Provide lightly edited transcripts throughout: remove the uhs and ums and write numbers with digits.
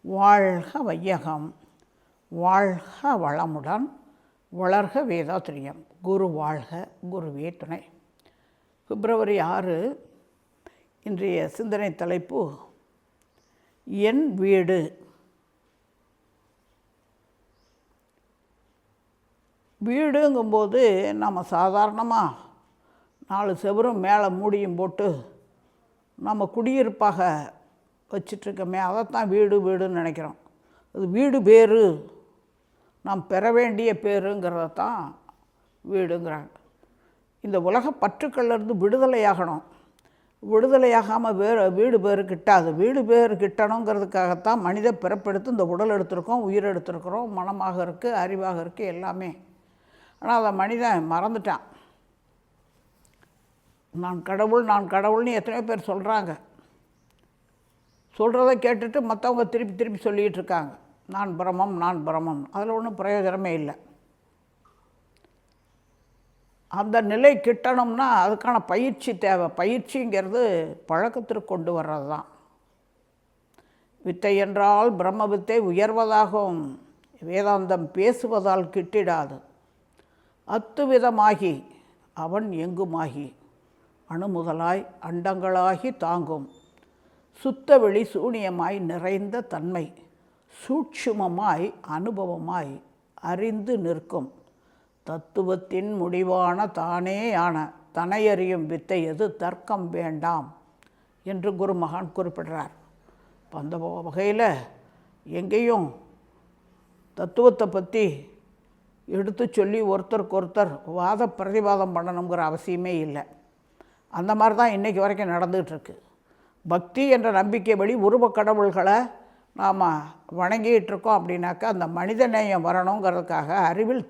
வாழ்க வையகம், வாழ்க வளமுடன், வளர்க வேதாத்திரியம். குரு வாழ்க, குருவே துணை. பிப்ரவரி 6 இன்றைய சிந்தனை தலைப்பு என் வீடு. வீடுங்கும்போது நம்ம சாதாரணமாக 4 செவரும் மேலே மூடியும் போட்டு நம்ம குடியிருப்பாக வச்சிட்ருக்கோமே, அதைத்தான் வீடு வீடுன்னு நினைக்கிறோம். அது வீடு பேர், நாம் பெற வேண்டிய பேருங்கிறதான் வீடுங்கிறாங்க. இந்த உலக பற்றுக்கள்லேருந்து விடுதலையாகணும். விடுதலையாகாமல் வீடு பேர் கிட்டாது. வீடு பேர் கிட்டணுங்கிறதுக்காகத்தான் மனித பிறப்பெடுத்து இந்த உடல் எடுத்திருக்கோம், உயிர் எடுத்திருக்கிறோம், மனமாக இருக்குது, அறிவாக இருக்குது, எல்லாமே. ஆனால் அதை மனிதன் மறந்துட்டான். நான் கடவுள்னு எத்தனையோ பேர் சொல்கிறாங்க. சொல்கிறத கேட்டுட்டு மற்றவங்க திருப்பி சொல்லிகிட்டு இருக்காங்க, நான் பிரமம். அதில் ஒன்றும் பிரயோஜனமே இல்லை. அந்த நிலை கிட்டணும்னா அதுக்கான பயிற்சி தேவை. பயிற்சிங்கிறது பழக்கத்திற்கு கொண்டு வர்றது தான். வித்தை என்றால் பிரம்ம வித்தை உயர்வதாகவும் வேதாந்தம் பேசுவதால் கிட்டிடாது. அத்துவிதமாகி அவன் எங்குமாகி அணுமுதலாய் அண்டங்களாகி தாங்கும் சுத்தவெளி சூனியமாய் நிறைந்த தன்மை சூட்சுமமாய் அனுபவமாய் அறிந்து நிற்கும் தத்துவத்தின் முடிவான தானேயான தனையறியும் வித்தை எது தர்க்கம் வேண்டாம் என்று குருமகான் குறிப்பிடுறார். அந்த வகையில் எங்கேயும் தத்துவத்தை பற்றி எடுத்து சொல்லி ஒருத்தருக்கு வாத பிரதிவாதம் பண்ணணுங்கிற அவசியமே இல்லை. அந்த மாதிரி தான் இன்றைக்கி வரைக்கும் நடந்துகிட்ருக்கு. பக்தி என்ற நம்பிக்கை வழி உருவ கடவுள்களை நாம் வணங்கிகிட்ருக்கோம். அப்படின்னாக்கா அந்த மனித நேயம் வரணுங்கிறதுக்காக அறிவில்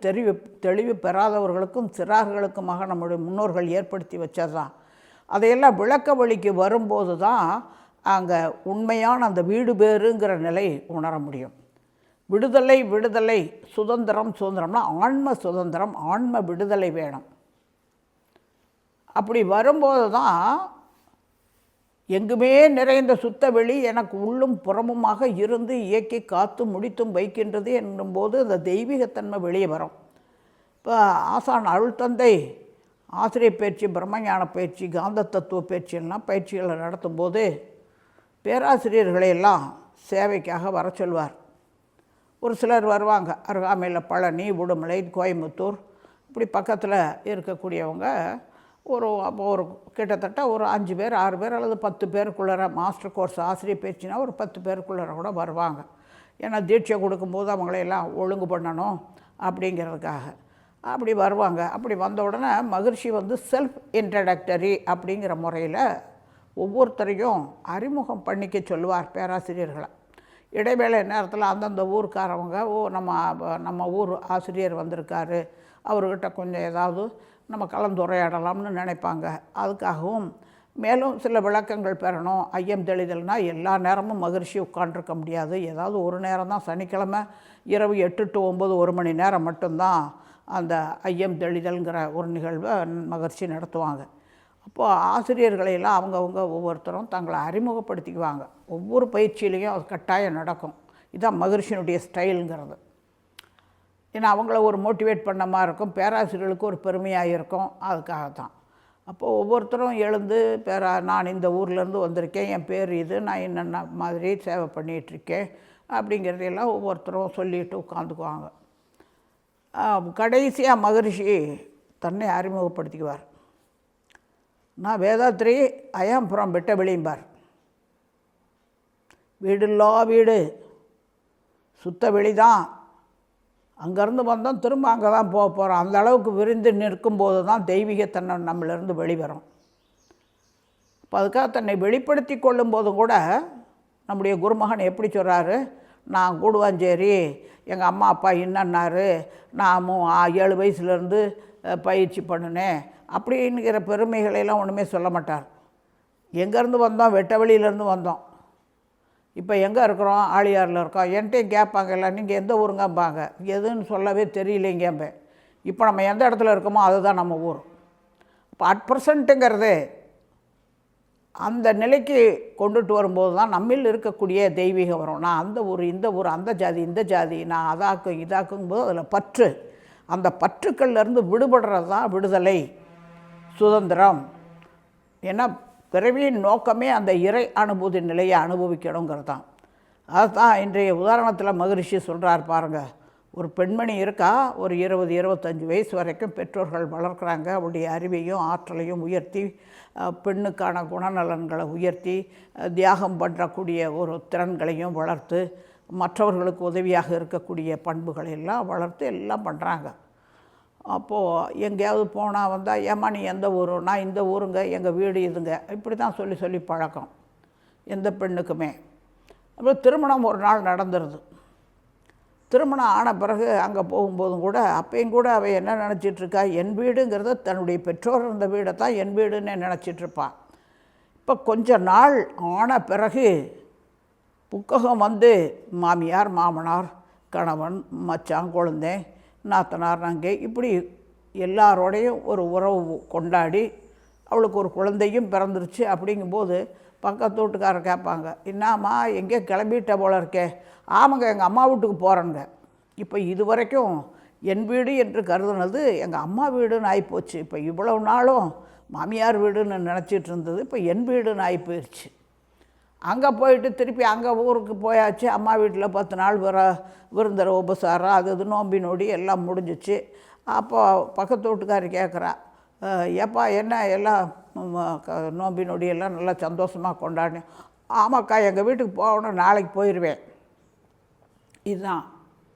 தெளிவு பெறாதவர்களுக்கும் சிறார்களுக்குமாக நம்முடைய முன்னோர்கள் ஏற்படுத்தி வச்சது தான். அதையெல்லாம் விளக்க வழிக்கு வரும்போது தான் அங்கே உண்மையான அந்த வீடு பேருங்கிற நிலை உணர முடியும். விடுதலை சுதந்திரம்னா ஆன்ம சுதந்திரம், ஆன்ம விடுதலை வேணும். அப்படி வரும்போது தான் எங்குமே நிறைந்த சுத்தவெளி எனக்கு உள்ளும் புறமுமாக இருந்து இயக்கி காத்து முடித்தும் வைக்கின்றது என்னும்போது அந்த தெய்வீகத்தன்மை வெளியே வரும். இப்போ ஆசான் அருள்தந்தை ஆசிரியர் பயிற்சி, பிரம்மஞான பயிற்சி, காந்த தத்துவ பயிற்சியெல்லாம் பயிற்சிகளை நடத்தும்போது பேராசிரியர்களையெல்லாம் சேவைக்காக வர சொல்வார். ஒரு சிலர் வருவாங்க. அருகாமையில் பழனி, உடுமலை, கோயம்புத்தூர் இப்படி பக்கத்தில் இருக்கக்கூடியவங்க ஒரு கிட்டத்தட்ட ஒரு 5 பேர் 6 பேர் அல்லது 10 பேருக்குள்ளே மாஸ்டர் கோர்ஸ் ஆசிரியர் பயிற்சினா ஒரு 10 பேருக்குள்ளே கூட வருவாங்க. ஏன்னா தீட்சை கொடுக்கும்போது அவங்களையெல்லாம் ஒழுங்கு பண்ணணும் அப்படிங்கிறதுக்காக அப்படி வருவாங்க. அப்படி வந்த உடனே மகிழ்ச்சி செல்ஃப் இன்ட்ரடக்டரி அப்படிங்கிற முறையில் ஒவ்வொருத்தரையும் அறிமுகம் பண்ணிக்க சொல்லுவார் பேராசிரியர்களை. இடைவேளை நேரத்தில் அந்தந்த ஊருக்காரவங்க நம்ம ஊர் ஆசிரியர் வந்திருக்காரு, அவர்கிட்ட கொஞ்சம் ஏதாவது நம்ம கலந்துரையாடலாம்னு நினைப்பாங்க. அதுக்காகவும் மேலும் சில விளக்கங்கள் பெறணும். ஐயம் தெளிதல்னால் எல்லா நேரமும் மகிழ்ச்சி உட்காண்டிருக்க முடியாது. ஏதாவது ஒரு நேரம் தான், சனிக்கிழமை இரவு 8 to 9 1 மணி நேரம் மட்டும்தான் அந்த ஐயம் தெளிதல்ங்கிற ஒரு நிகழ்வை மகிழ்ச்சி நடத்துவாங்க. அப்போது ஆசிரியர்களையெல்லாம் அவங்கவுங்க ஒவ்வொருத்தரும் தங்களை அறிமுகப்படுத்திக்குவாங்க. ஒவ்வொரு பயிற்சியிலையும் அது கட்டாயம் நடக்கும். இதுதான் மகிழ்ச்சியினுடைய ஸ்டைலுங்கிறது. ஏன்னா அவங்கள ஒரு மோட்டிவேட் பண்ண மாதிரி இருக்கும், பேராசிரியர்களுக்கு ஒரு பெருமையாக இருக்கும். அதுக்காகத்தான். அப்போது ஒவ்வொருத்தரும் எழுந்து நான் இந்த ஊர்லேருந்து வந்திருக்கேன், என் பேர் இது, நான் என்னென்ன மாதிரி சேவை பண்ணிகிட்ருக்கேன் அப்படிங்கிறதையெல்லாம் ஒவ்வொருத்தரும் சொல்லிட்டு உட்காந்துக்குவாங்க. கடைசியாக மகரிஷி தன்னை அறிமுகப்படுத்திக்குவார். நான் வேதாத்ரி, ஐயாம் ஃப்ரம் வெட்டவெளிம்பார். வீடில்லா வீடு, சுத்த வெளி தான். அங்கேருந்து வந்தோம், திரும்ப அங்கே தான் போக போகிறோம். அந்த அளவுக்கு விரிந்து நிற்கும்போது தான் தெய்வீகத்தன்மை நம்மளிருந்து வெளிவரும். இப்போ அதுக்காக தன்னை வெளிப்படுத்தி கொள்ளும்போதும் கூட நம்முடைய குருமகன் எப்படி சொல்கிறாரு, நான் கூடுவாஞ்சேரி, எங்கள் அம்மா அப்பா என்னன்னாரு, நான் 7 வயசுலேருந்து பயிற்சி பண்ணினேன் அப்படிங்கிற பெருமைகளையெல்லாம் ஒன்றுமே சொல்ல மாட்டார். எங்கேருந்து வந்தோம், வெட்டவெளியிலேருந்து வந்தோம், இப்போ எங்கே இருக்கிறோம், ஆழியாரில் இருக்கோம். என்கிட்டையும் கேட்பாங்க எல்லாம், நீங்கள் எந்த ஊருங்கம்பாங்க. எதுன்னு சொல்லவே தெரியலைங்கம்பேன். இப்போ நம்ம எந்த இடத்துல இருக்கோமோ அதுதான் நம்ம ஊர். இப்போ அட் ப்ரெசண்ட்டுங்கிறது அந்த நிலைக்கு கொண்டுட்டு வரும்போது தான் நம்மில் இருக்கக்கூடிய தெய்வீகம் வரும். நான் அந்த ஊர், இந்த ஊர், அந்த ஜாதி, இந்த ஜாதி, நான் அதாக்கும் இதாக்கும்போது அதில் பற்று, அந்த பற்றுக்கள்லேருந்து விடுபடுறது தான் விடுதலை, சுதந்திரம். ஏன்னா பிறவியின் நோக்கமே அந்த இறை அனுபூதி நிலையை அனுபவிக்கணுங்கிறது தான். அதுதான் இன்றைய உதாரணத்தில் மகரிஷி சொல்கிறார் பாருங்கள். ஒரு பெண்மணி இருக்கா, ஒரு 20-25 வயசு வரைக்கும் பெற்றோர்கள் வளர்க்குறாங்க. அவருடைய அறிவையும் ஆற்றலையும் உயர்த்தி, பெண்ணுக்கான குணநலன்களை உயர்த்தி, தியாகம் பண்ணுறக்கூடிய ஒரு திறன்களையும் வளர்த்து, மற்றவர்களுக்கு உதவியாக இருக்கக்கூடிய பண்புகளை எல்லாம் வளர்த்து எல்லாம் பண்ணுறாங்க. அப்போது எங்கேயாவது போனால் வந்தால், ஏம்மா நீ எந்த ஊர்? நான் இந்த ஊருங்க, எங்கள் வீடு இதுங்க, இப்படி தான் சொல்லி சொல்லி பழக்கம் எந்த பெண்ணுக்குமே. அப்புறம் திருமணம் ஒரு நாள் நடந்துருது. திருமணம் ஆன பிறகு அங்கே போகும்போதும் கூட அப்பையும் கூட அவள் என்ன நினச்சிட்ருக்கா, என் வீடுங்கிறத தன்னுடைய பெற்றோர் இருந்த வீடை தான் என் வீடுன்னு நினச்சிட்ருப்பாள். இப்போ கொஞ்ச நாள் ஆன பிறகு புக்ககம் வந்து மாமியார், மாமனார், கணவன், மச்சான், குழந்தை, நாத்தனார், நங்கை, இப்படி எல்லாரோடையும் ஒரு உறவு கொண்டாடி அவளுக்கு ஒரு குழந்தையும் பிறந்துருச்சு. அப்படிங்கும்போது பக்கத்து வீட்டுக்காரர் கேட்பாங்க, என்னாம்மா எங்கே கிளம்பிட்ட போல இருக்கே? ஆமாங்க, எங்கள் அம்மா வீட்டுக்கு போகிறேங்க. இப்போ இது வரைக்கும் என் வீடு என்று கருதுனது எங்கள் அம்மா வீடுன்னு ஆகிப்போச்சு. இப்போ இவ்வளவு நாளும் மாமியார் வீடுன்னு நினச்சிட்டு இருந்தது இப்போ என் வீடுன்னு ஆகி போயிடுச்சு. அங்கே போயிட்டு திருப்பி அங்கே ஊருக்கு போயாச்சு. அம்மா வீட்டில் 10 நாள் விருந்தர உபசாரம், அது இது நோம்பி நொடி எல்லாம் முடிஞ்சிச்சு. அப்போ பக்கத்து வீட்டுக்காரி கேட்குறா, ஏப்பா என்ன எல்லாம் நோம்பி நொடியெல்லாம் நல்லா சந்தோஷமாக கொண்டாடினேன். ஆமாக்கா, எங்கள் வீட்டுக்கு போகணும், நாளைக்கு போயிடுவேன். இதுதான்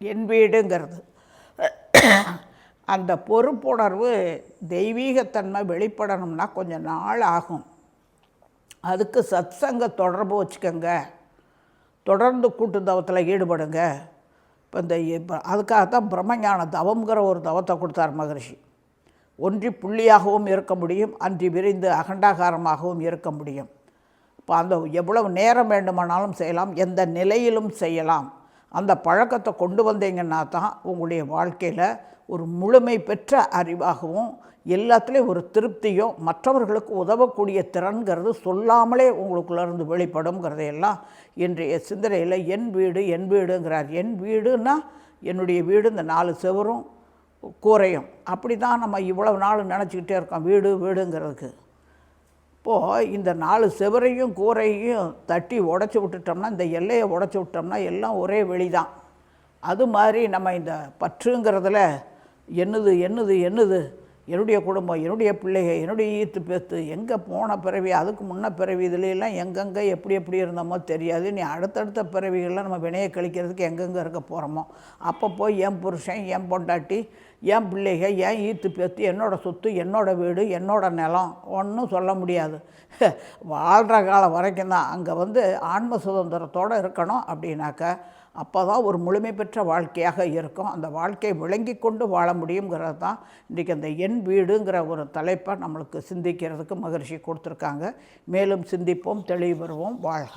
என் வீடுங்கிறது. அந்த பொறுப்புணர்வு தெய்வீகத்தன்மை வெளிப்படணும்னா கொஞ்சம் நாள் ஆகும். அதுக்கு சத்சங்க தொடர்பு வச்சுக்கோங்க, தொடர்ந்து கூட்டு தவத்தில் ஈடுபடுங்க. இப்போ அதுக்காகத்தான் பிரம்மஞான தவம்ங்கிற ஒரு தவத்தை கொடுத்தார் மகரிஷி. ஒன்றி புள்ளியாகவும் இருக்க முடியும், அன்றி விரிந்து அகண்டாகாரமாகவும் இருக்க முடியும். இப்போ அந்த எவ்வளவு நேரம் வேண்டுமானாலும் செய்யலாம், எந்த நிலையிலும் செய்யலாம். அந்த பழக்கத்தை கொண்டு வந்தீங்கன்னா தான் உங்களுடைய வாழ்க்கையில் ஒரு முழுமை பெற்ற அறிவாகவும் எல்லாத்துலேயும் ஒரு திருப்தியும் மற்றவர்களுக்கு உதவக்கூடிய திறன்கிறது சொல்லாமலே உங்களுக்குள்ளேருந்து வெளிப்படுங்கிறதையெல்லாம் இன்றைய சிந்தனையில் என் வீடு என் வீடுங்கிறார். என் வீடுன்னா என்னுடைய வீடு, இந்த 4 செவரும் கூரையும். அப்படி தான் நம்ம இவ்வளவு நாள் நினச்சிக்கிட்டே இருக்கோம் வீடு வீடுங்கிறதுக்கு. இப்போது இந்த 4 செவரையும் கூரையும் தட்டி உடச்சி விட்டுட்டோம்னா, இந்த எல்லையை உடச்சி விட்டோம்னா எல்லாம் ஒரே வெளி தான். அது மாதிரி நம்ம இந்த பற்றுங்கிறதுல என்னது என்னது என்னது என்னுடைய குடும்பம், என்னுடைய பிள்ளைகள், என்னுடைய ஈர்த்து பேத்து, எங்கே போன பிறவி, அதுக்கு முன்ன பிறவி, இதுலாம் எங்கெங்கே எப்படி எப்படி இருந்தோமோ தெரியாது. நீ அடுத்தடுத்த பிறவிகள்லாம் நம்ம வினையை கழிக்கிறதுக்கு எங்கெங்கே இருக்க போகிறோமோ அப்போ போய் என் புருஷன், என் பொண்டாட்டி, என் பிள்ளைகள், என் ஈர்த்து பேத்து, என்னோடய சொத்து, என்னோடய வீடு, என்னோடய நிலம் ஒன்றும் சொல்ல முடியாது. வாழ்கிற காலம் வரைக்கும் தான். அங்கே ஆன்ம சுதந்திரத்தோடு இருக்கணும். அப்படின்னாக்கா அப்போ தான் ஒரு முழுமை பெற்ற வாழ்க்கையாக இருக்கும். அந்த வாழ்க்கையை விளங்கி கொண்டு வாழ முடியுங்கிறது தான் இன்றைக்கி அந்த என் வீடுங்கிற ஒரு தலைப்பை நம்மளுக்கு சிந்திக்கிறதுக்கு மகரிஷி கொடுத்துருக்காங்க. மேலும் சிந்திப்போம், தெளிவு பெறுவோம், வாழ்க.